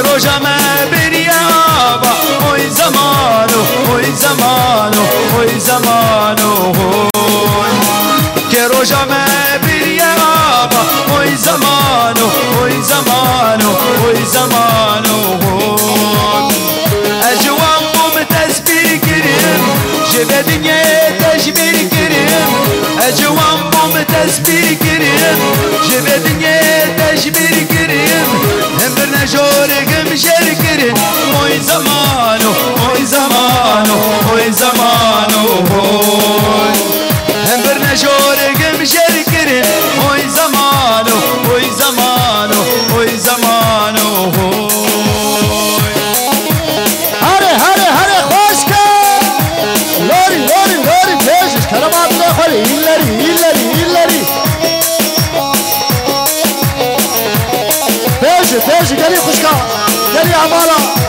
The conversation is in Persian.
روجا ما بريابا وي زمانو وي زمانو وي زمانو روجا ما بريابا وي زمانو وي زمانو وي زمانو اجوان بومتسبير كريم جبه دنيا تجبير كريم اجوان بومتسبير كريم جبه دنيا تجبير كريم هم برنا جورق مشير كريم وي زمانو وي زمانو وي زمانو هم برنا جورق مشير كريم وي زمانو وي زمانو وي زمانو هره هره هره خوشکه لاری لاری لاری پیشش کلمات نخوری ایلاری ایلاری ایلاری پیش پیش گلی خوشکه گلی عمالا